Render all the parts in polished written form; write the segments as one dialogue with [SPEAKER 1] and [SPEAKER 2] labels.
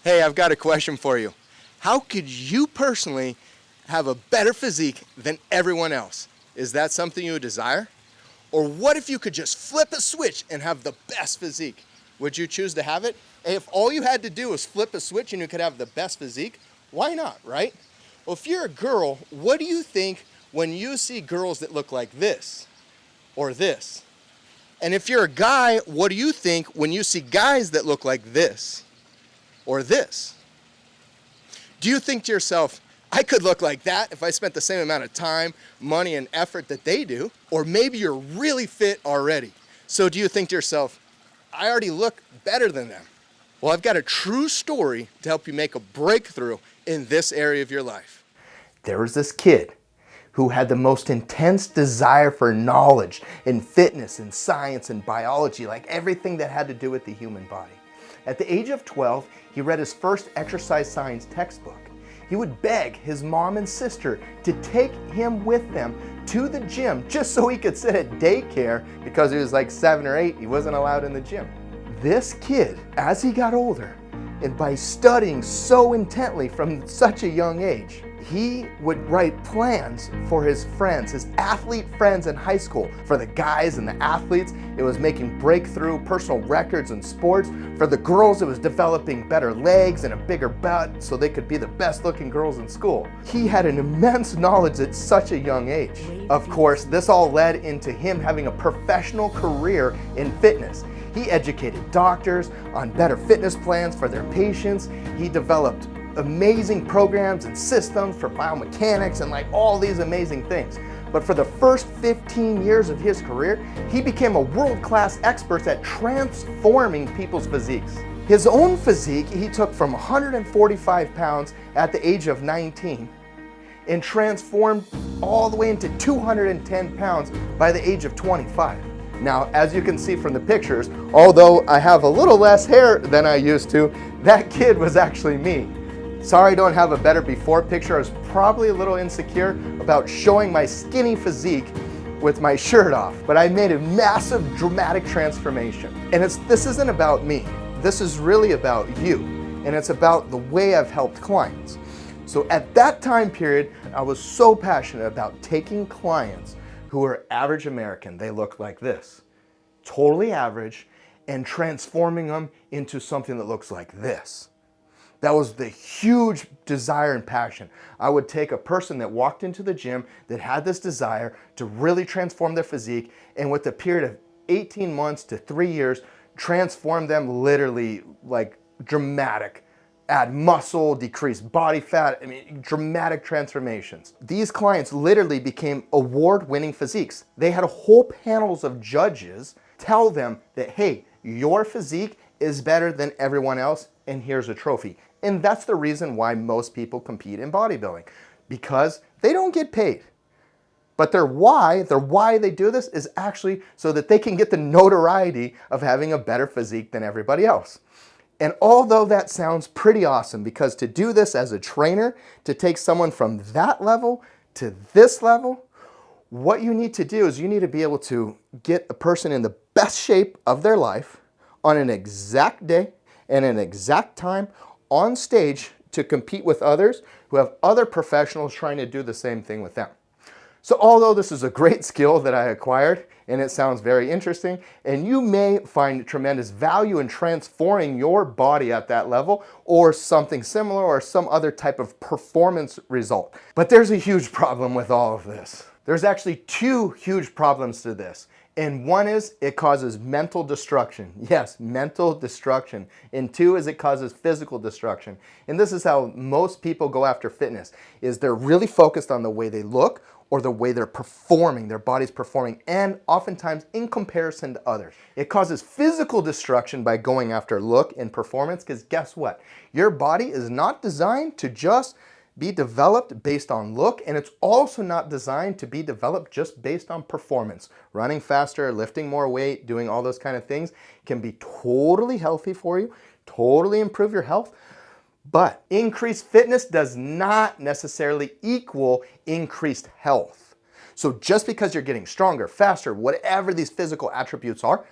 [SPEAKER 1] Hey, I've got a question for you. How could you personally have a better physique than everyone else? Is that something you would desire? Or what if you could just flip a switch and have the best physique? Would you choose to have it? If all you had to do was flip a switch and you could have the best physique, why not, right? Well, if you're a girl, what do you think when you see girls that look like this or this? And if you're a guy, what do you think when you see guys that look like this or this? Do you think to yourself, I could look like that if I spent the same amount of time, money, and effort that they do? Or maybe you're really fit already. So do you think to yourself, I already look better than them? Well, I've got a true story to help you make a breakthrough in this area of your life. There was this kid who had the most intense desire for knowledge in fitness and science and biology, like everything that had to do with the human body. At the age of 12, he read his first exercise science textbook. He would beg his mom and sister to take him with them to the gym just so he could sit at daycare because he was like 7 or 8, he wasn't allowed in the gym. This kid, as he got older, and by studying so intently from such a young age, he would write plans for his friends, his athlete friends in high school. For the guys and the athletes, it was making breakthrough personal records in sports. For the girls, it was developing better legs and a bigger butt so they could be the best looking girls in school. He had an immense knowledge at such a young age. Of course, this all led into him having a professional career in fitness. He educated doctors on better fitness plans for their patients. He developed amazing programs and systems for biomechanics and like all these amazing things. But for the first 15 years of his career, he became a world-class expert at transforming people's physiques. His own physique, he took from 145 pounds at the age of 19 and transformed all the way into 210 pounds by the age of 25. Now, as you can see from the pictures, although I have a little less hair than I used to, that kid was actually me. Sorry I don't have a better before picture. I was probably a little insecure about showing my skinny physique with my shirt off, but I made a massive, dramatic transformation. And this isn't about me. This is really about you, and it's about the way I've helped clients. So at that time period, I was so passionate about taking clients who are average American, they look like this, totally average, and transforming them into something that looks like this. That was the huge desire and passion. I would take a person that walked into the gym that had this desire to really transform their physique, and with a period of 18 months to 3 years, transform them literally like dramatic. Add muscle, decrease body fat, dramatic transformations. These clients literally became award-winning physiques. They had whole panels of judges tell them that, hey, your physique is better than everyone else, and here's a trophy. And that's the reason why most people compete in bodybuilding, because they don't get paid. But their why they do this is actually so that they can get the notoriety of having a better physique than everybody else. And although that sounds pretty awesome, because to do this as a trainer, to take someone from that level to this level, what you need to do is you need to be able to get a person in the best shape of their life on an exact day and an exact time on stage to compete with others who have other professionals trying to do the same thing with them. So although this is a great skill that I acquired, and it sounds very interesting, and you may find tremendous value in transforming your body at that level, or something similar, or some other type of performance result. But there's a huge problem with all of this. There's actually two huge problems to this. And one is it causes mental destruction. Yes, mental destruction. And two is it causes physical destruction. And this is how most people go after fitness, is they're really focused on the way they look or the way they're performing, their body's performing, and oftentimes in comparison to others. It causes physical destruction by going after look and performance, because guess what? Your body is not designed to just be developed based on look, and it's also not designed to be developed just based on performance. Running faster, lifting more weight, doing all those kind of things can be totally healthy for you, totally improve your health, but increased fitness does not necessarily equal increased health. So just because you're getting stronger, faster, whatever these physical attributes are,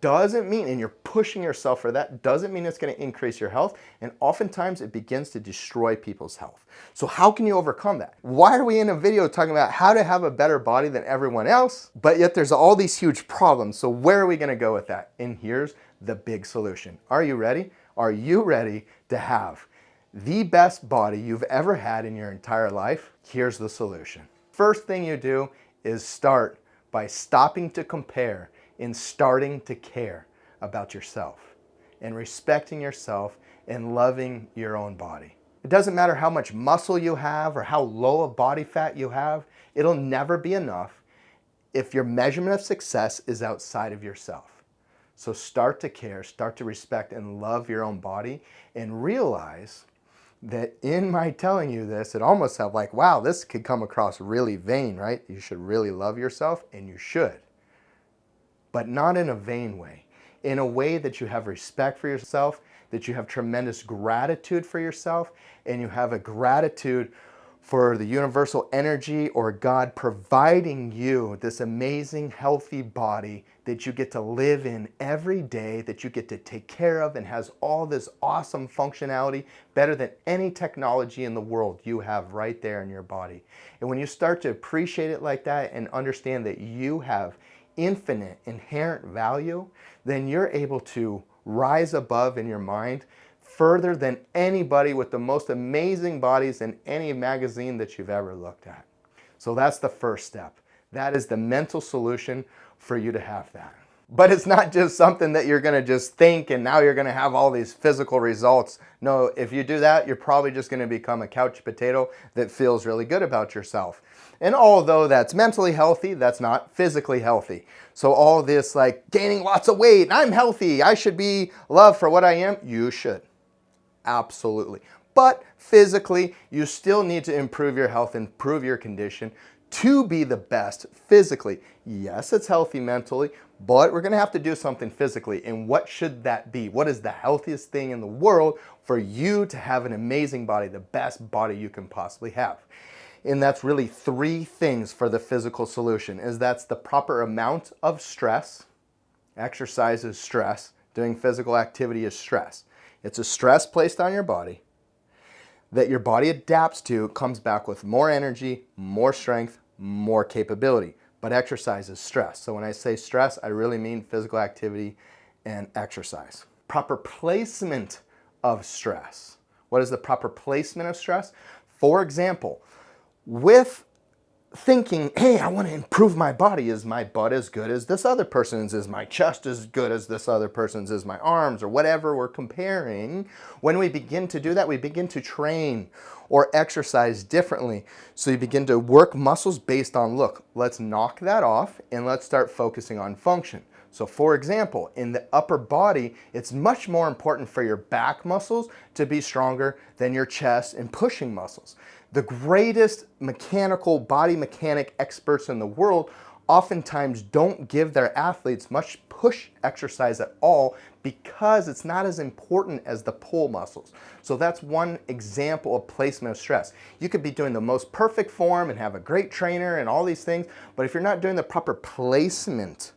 [SPEAKER 1] doesn't mean, and you're pushing yourself for that, doesn't mean it's going to increase your health. And oftentimes it begins to destroy people's health. So how can you overcome that? Why are we in a video talking about how to have a better body than everyone else, but yet there's all these huge problems? So where are we going to go with that? And here's the big solution. Are you ready? Are you ready to have the best body you've ever had in your entire life? Here's the solution. First thing you do is start by stopping to compare and starting to care about yourself and respecting yourself and loving your own body. It doesn't matter how much muscle you have or how low of body fat you have. It'll never be enough if your measurement of success is outside of yourself. So start to care, start to respect and love your own body, and realize that in my telling you this, it almost sounds like, wow, this could come across really vain, right? You should really love yourself, and you should. But not in a vain way, in a way that you have respect for yourself, that you have tremendous gratitude for yourself, and you have a gratitude for the universal energy or God providing you this amazing, healthy body that you get to live in every day, that you get to take care of, and has all this awesome functionality, better than any technology in the world you have right there in your body. And when you start to appreciate it like that and understand that you have infinite inherent value, then you're able to rise above in your mind further than anybody with the most amazing bodies in any magazine that you've ever looked at. So that's the first step. That is the mental solution for you to have that. But it's not just something that you're gonna just think and now you're gonna have all these physical results. No, if you do that, you're probably just gonna become a couch potato that feels really good about yourself. And although that's mentally healthy, that's not physically healthy. So all this like gaining lots of weight, I'm healthy, I should be loved for what I am, you should. Absolutely. But physically, you still need to improve your health, improve your condition to be the best physically. Yes, it's healthy mentally, but we're gonna have to do something physically. And what should that be? What is the healthiest thing in the world for you to have an amazing body, the best body you can possibly have? And that's really three things for the physical solution, is that's the proper amount of stress. Exercise is stress. Doing physical activity is stress. It's a stress placed on your body that your body adapts to, comes back with more energy, more strength, more capability. But exercise is stress. So when I say stress, I really mean physical activity and exercise. Proper placement of stress. What is the proper placement of stress? For example, with thinking, hey, I want to improve my body. Is my butt as good as this other person's? Is my chest as good as this other person's? Is my arms, or whatever we're comparing? When we begin to do that, we begin to train or exercise differently. So you begin to work muscles based on, look, let's knock that off and let's start focusing on function. So for example, in the upper body, it's much more important for your back muscles to be stronger than your chest and pushing muscles. The greatest mechanical body mechanic experts in the world oftentimes don't give their athletes much push exercise at all because it's not as important as the pull muscles. So that's one example of placement of stress. You could be doing the most perfect form and have a great trainer and all these things, but if you're not doing the proper placement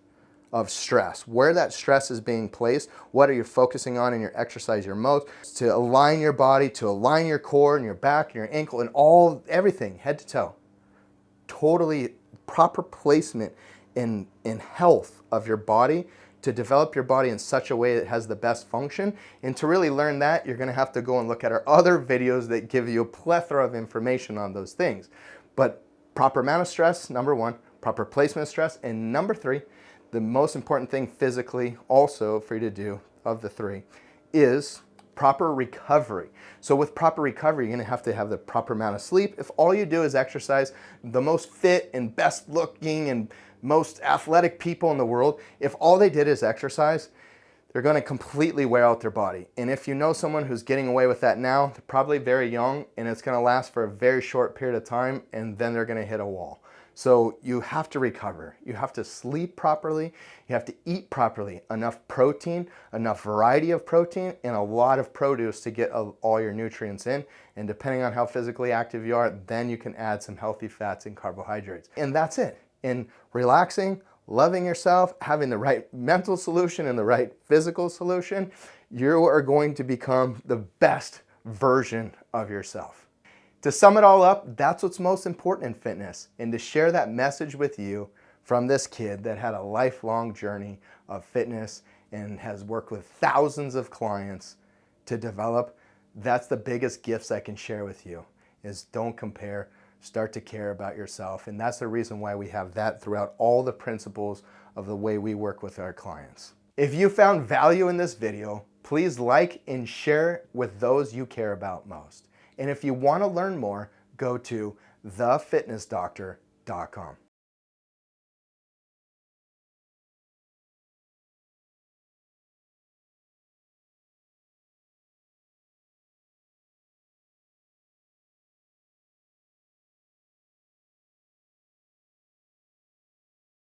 [SPEAKER 1] of stress, where that stress is being placed, what are you focusing on in your exercise your most, to align your body, to align your core and your back and your ankle and everything, head to toe. Totally proper placement in health of your body, to develop your body in such a way that has the best function. And to really learn that, you're gonna have to go and look at our other videos that give you a plethora of information on those things. But proper amount of stress, number one, proper placement of stress, and number three, the most important thing physically also for you to do of the three is proper recovery. So with proper recovery, you're gonna have to have the proper amount of sleep. If all you do is exercise, the most fit and best looking and most athletic people in the world, if all they did is exercise, they're gonna completely wear out their body. And if you know someone who's getting away with that now, they're probably very young and it's gonna last for a very short period of time and then they're gonna hit a wall. So you have to recover. You have to sleep properly. You have to eat properly. Enough protein, enough variety of protein, and a lot of produce to get all your nutrients in. And depending on how physically active you are, then you can add some healthy fats and carbohydrates. And that's it. And relaxing, loving yourself, having the right mental solution and the right physical solution, you are going to become the best version of yourself. To sum it all up, that's what's most important in fitness, and to share that message with you from this kid that had a lifelong journey of fitness and has worked with thousands of clients to develop, that's the biggest gifts I can share with you, is don't compare, start to care about yourself. And that's the reason why we have that throughout all the principles of the way we work with our clients. If you found value in this video, please like and share with those you care about most. And if you want to learn more, go to thefitnessdoctor.com.